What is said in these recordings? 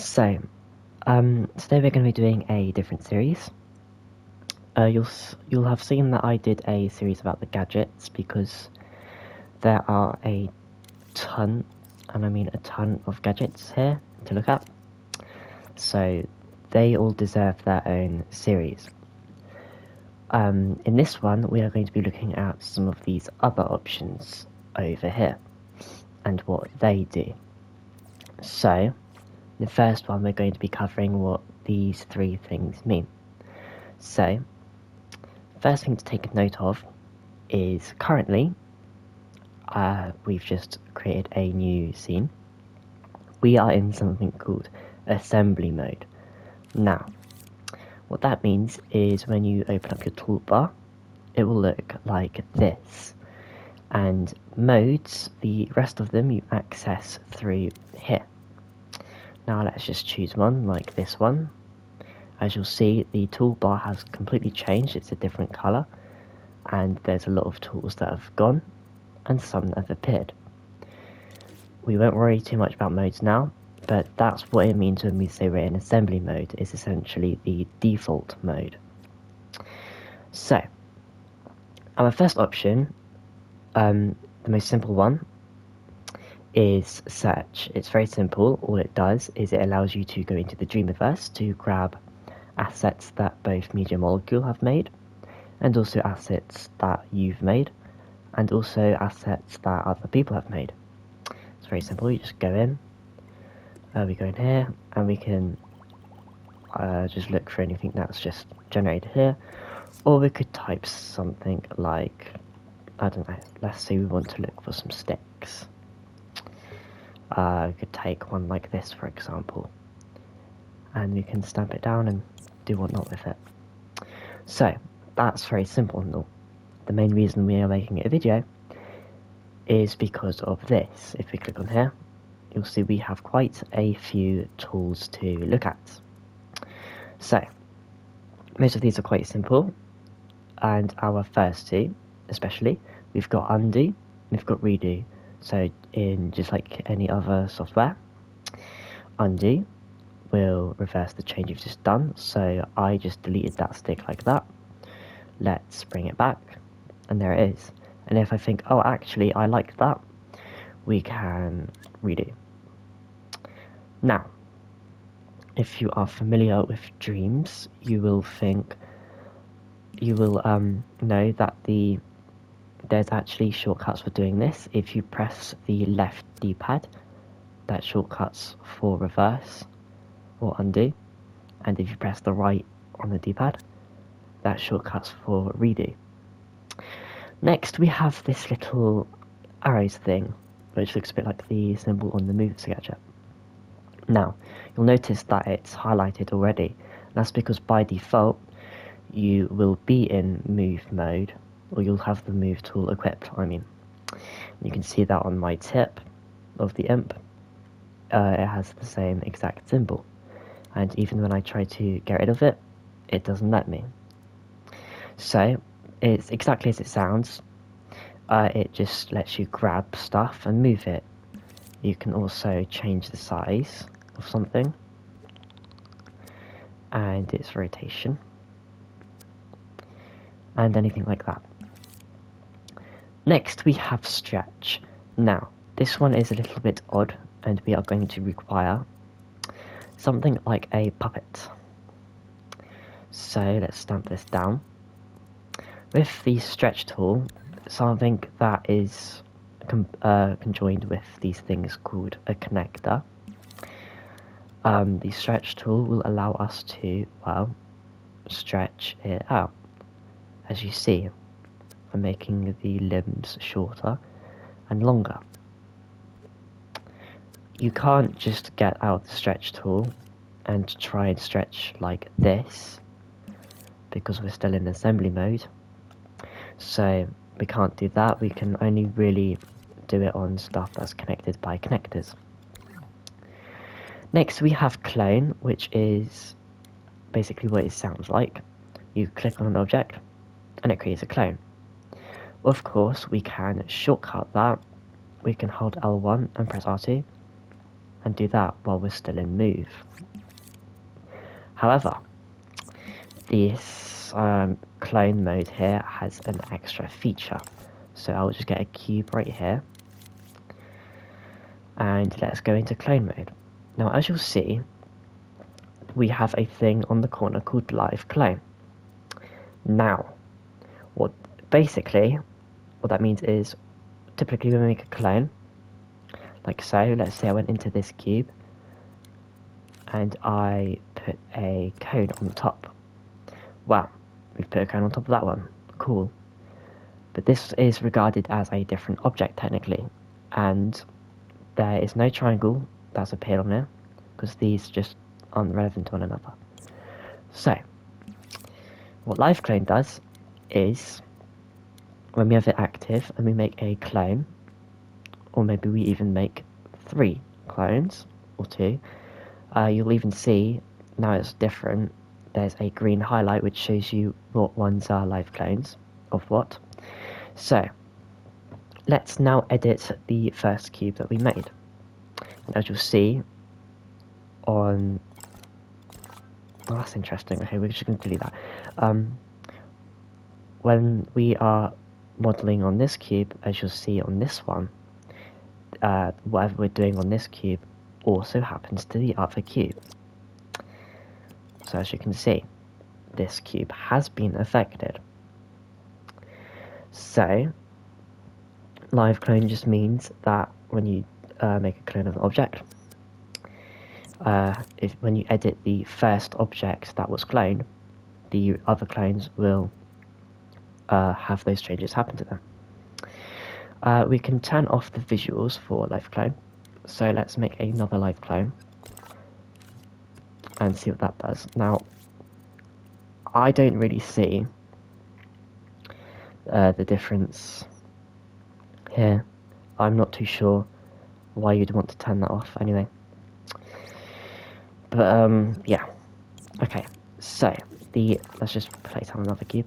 So, today we're going to be doing a different series. You'll have seen that I did a series about the gadgets because there are a ton, and I mean a ton of gadgets here to look at. So they all deserve their own series. In this one, we are going to be looking at some of these other options over here and what they do. So, the first one, we're going to be covering what these three things mean. So, first thing to take note of is currently, we've just created a new scene. We are in something called assembly mode. Now, what that means is when you open up your toolbar, it will look like this. And modes, the rest of them you access through here. Now let's just choose one, like this one. As you'll see, the toolbar has completely changed, it's a different colour, and there's a lot of tools that have gone, and some that have appeared. We won't worry too much about modes now, but that's what it means when we say we're in assembly mode, is essentially the default mode. So, our first option, the most simple one, is search. It's very simple. All it does is it allows you to go into the Dreamiverse to grab assets that both Media Molecule have made, and also assets that you've made, and also assets that other people have made. It's very simple. You just go in, we go in here, and we can just look for anything that's just generated here, or we could type something like, I don't know, let's say we want to look for some sticks. We could take one like this, for example, and we can stamp it down and do whatnot with it. So, that's very simple and all. The main reason we are making it a video is because of this. If we click on here, you'll see we have quite a few tools to look at. So, most of these are quite simple, and our first two, especially, we've got undo, we've got redo. So in just like any other software, undo will reverse the change you've just done. So I just deleted that stick like that. Let's bring it back, and there it is. And if I think, oh, actually, I like that, we can redo. Now, if you are familiar with Dreams, you will know that there's actually shortcuts for doing this. If you press the left D-pad, that's shortcuts for reverse or undo, and if you press the right on the D-pad, that's shortcuts for redo. Next, we have this little arrows thing, which looks a bit like the symbol on the Move gadget. Now, you'll notice that it's highlighted already. That's because by default, you will be in Move mode, or you'll have the move tool equipped, You can see that on my tip of the imp, it has the same exact symbol, and even when I try to get rid of it, it doesn't let me. So, it's exactly as it sounds. It just lets you grab stuff and move it. You can also change the size of something, and its rotation, and anything like that. Next, we have stretch. Now, this one is a little bit odd, and we are going to require something like a puppet. So, let's stamp this down. With the stretch tool, something that is conjoined with these things called a connector. The stretch tool will allow us to, well, stretch it out. As you see, I'm making the limbs shorter and longer. You can't just get out the stretch tool and try and stretch like this, because we're still in assembly mode. So we can't do that. We can only really do it on stuff that's connected by connectors. Next, we have clone, which is basically what it sounds like. You click on an object and it creates a clone. Of course, we can shortcut that. We can hold L1 and press R2, and do that while we're still in move. However, this clone mode here has an extra feature. So I'll just get a cube right here. And let's go into clone mode. Now, as you'll see, we have a thing on the corner called live clone. Now, basically what that means is, typically when we make a clone, like so, let's say I went into this cube and I put a cone on the top. Wow, we've put a cone on top of that one. Cool. But this is regarded as a different object technically, and there is no triangle that's appeared on there because these just aren't relevant to one another. So, what live clone does is, when we have it active and we make a clone, or maybe we even make 3 clones or 2, you'll even see now it's different. There's a green highlight which shows you what ones are live clones of what. So let's now edit the first cube that we made. And as you'll see on, oh, that's interesting. Okay, we're just going to delete that. When we are modeling on this cube, as you'll see on this one, whatever we're doing on this cube also happens to the other cube. So as you can see, this cube has been affected. So live clone just means that when you make a clone of an object, when you edit the first object that was cloned, the other clones will have those changes happen to them. We can turn off the visuals for live clone. So let's make another live clone and see what that does. Now, I don't really see the difference here. I'm not too sure why you'd want to turn that off anyway. But yeah. Okay, so let's just place on another cube.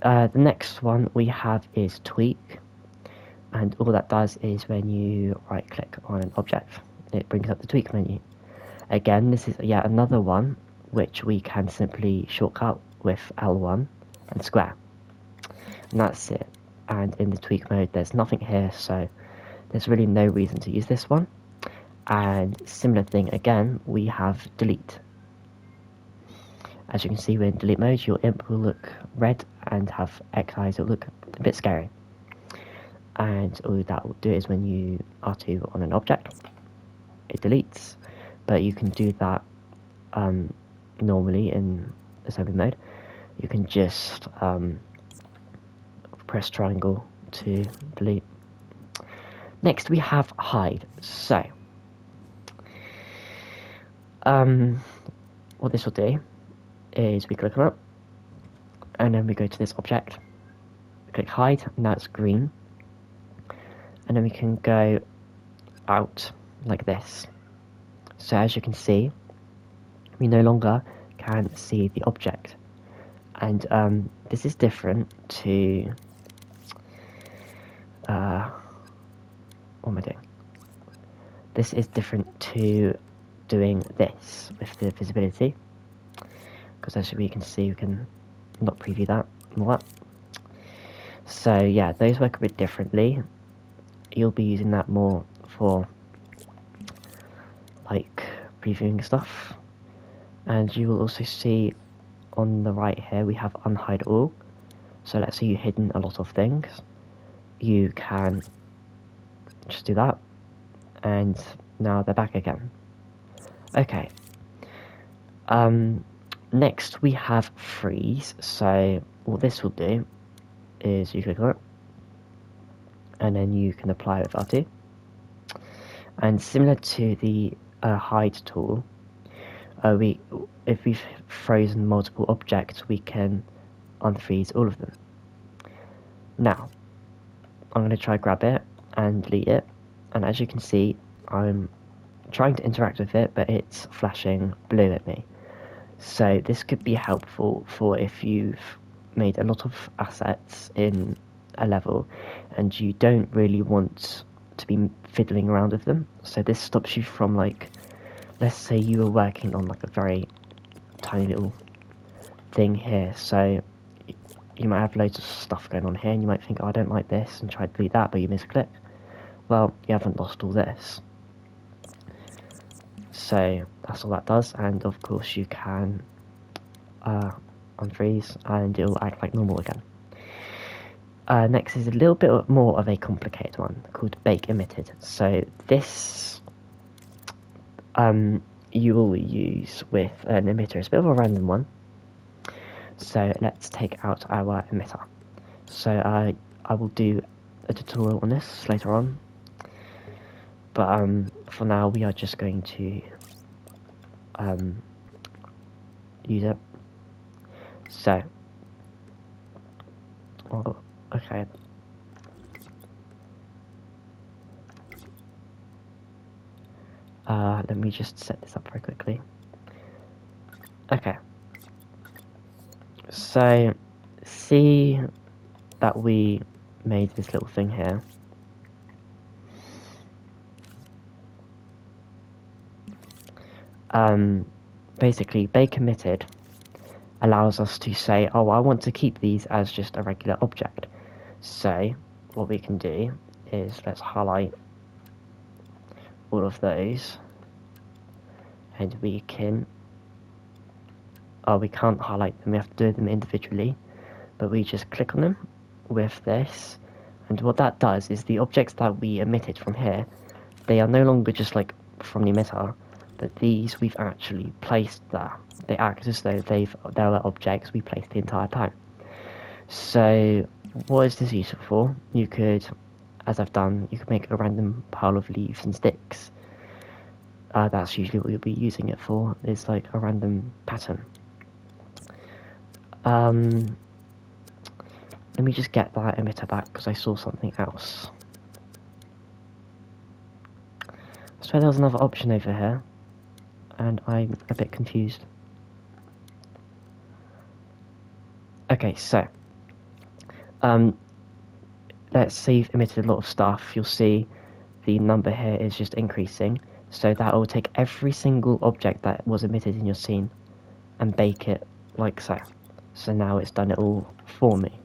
The next one we have is tweak, and all that does is when you right click on an object, it brings up the tweak menu. Again, this is yet another one which we can simply shortcut with L1 and square, and that's it. And in the tweak mode there's nothing here, so there's really no reason to use this one. And similar thing again, we have delete. As you can see, when in delete mode, your imp will look red and have X eyes. It'll look a bit scary. And all that will do is when you R2 on an object, it deletes. But you can do that normally in assembly mode. You can just press triangle to delete. Next we have hide. So what this will do is we click on it, and then we go to this object, we click hide, now it's green, and then we can go out like this. So as you can see, we no longer can see the object, and this is different to what am I doing? This is different to doing this with the visibility, because as we can see, we can not preview that and all that. So yeah, those work a bit differently. You'll be using that more for like previewing stuff, and you will also see on the right here we have unhide all. So let's say you've hidden a lot of things, you can just do that, and now they're back again. Okay. Next we have freeze. So what this will do is you click on it, and then you can apply it with R2. And similar to the hide tool, if we've frozen multiple objects, we can unfreeze all of them. Now, I'm going to try grab it and delete it, and as you can see, I'm trying to interact with it, but it's flashing blue at me. So this could be helpful for if you've made a lot of assets in a level and you don't really want to be fiddling around with them. So this stops you from, like, let's say you were working on like a very tiny little thing here, so you might have loads of stuff going on here and you might think, oh, I don't like this, and try to delete that, but you misclick. Well, you haven't lost all this. So that's all that does, and of course you can unfreeze and it'll act like normal again. Next is a little bit more of a complicated one called Bake Emitted. So this you will use with an emitter. It's a bit of a random one. So let's take out our emitter. So I will do a tutorial on this later on. But for now we are just going to use it. So, oh, okay. Let me just set this up very quickly. Okay. So, see that we made this little thing here. Basically, Bake Emitted allows us to say, oh, I want to keep these as just a regular object. So, what we can do is, let's highlight all of those, and we can, oh, we can't highlight them, we have to do them individually, but we just click on them with this, and what that does is the objects that we emitted from here, they are no longer just like from the emitter, but these we've actually placed there. They act as though they were objects we placed the entire time. So what is this useful for? You could, as I've done, you could make a random pile of leaves and sticks. That's usually what you'll be using it for, is like a random pattern. Let me just get that emitter back because I saw something else. I swear there was another option over here, and I'm a bit confused. Okay, so let's say you've emitted a lot of stuff. You'll see the number here is just increasing, so that will take every single object that was emitted in your scene and bake it like so. So now it's done it all for me,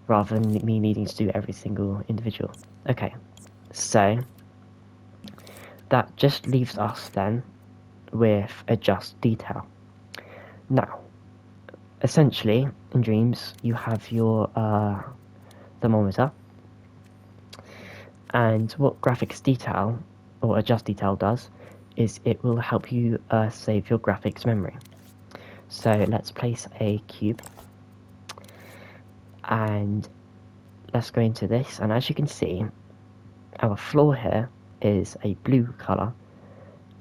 rather than me needing to do every single individual. Okay, so that just leaves us then with adjust detail. Now, essentially, in Dreams, you have your thermometer, and what graphics detail, or adjust detail does, is it will help you save your graphics memory. So let's place a cube, and let's go into this, and as you can see, our floor here is a blue colour,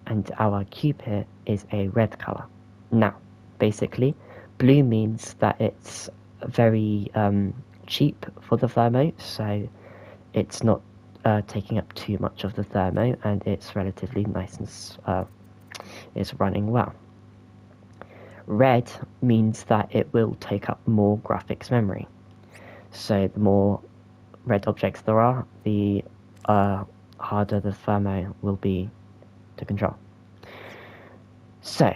and our cube here is a red colour. Now, basically, blue means that it's very cheap for the thermo, so it's not taking up too much of the thermo, and it's relatively nice and it's running well. Red means that it will take up more graphics memory. So the more red objects there are, the harder the thermo will be to control. So,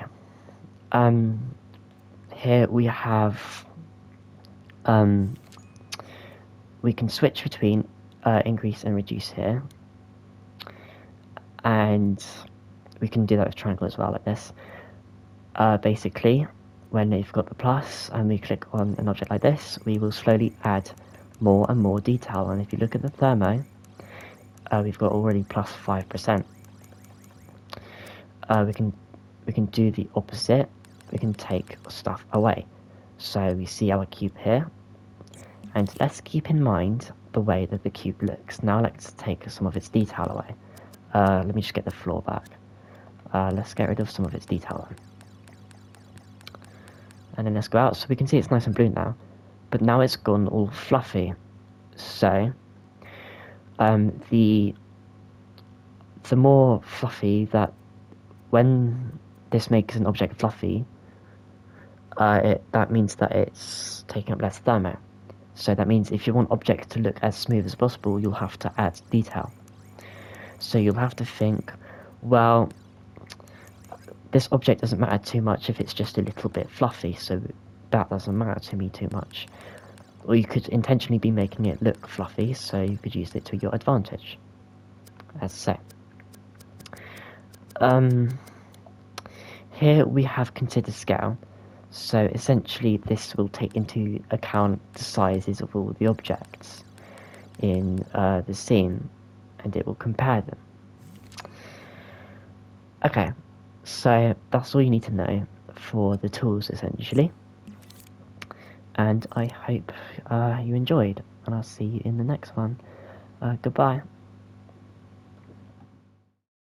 here we have, we can switch between increase and reduce here, and we can do that with triangle as well, like this. Basically, when you've got the plus and we click on an object like this, we will slowly add more and more detail, and if you look at the thermo, we've got already plus 5%. We can do the opposite. We can take stuff away. So we see our cube here, and let's keep in mind the way that the cube looks. Now let's take some of its detail away. Let me just get the floor back. Let's get rid of some of its detail then. And then let's go out, so we can see it's nice and blue now, but now it's gone all fluffy. So the more fluffy that, when this makes an object fluffy, that means that it's taking up less thermo. So that means if you want objects to look as smooth as possible, you'll have to add detail. So you'll have to think, well, this object doesn't matter too much if it's just a little bit fluffy, so that doesn't matter to me too much. Or you could intentionally be making it look fluffy, so you could use it to your advantage, as so. Here we have consider scale, so essentially this will take into account the sizes of all the objects in the scene, and it will compare them. Okay, so that's all you need to know for the tools essentially, and I hope you enjoyed, and I'll see you in the next one. Goodbye.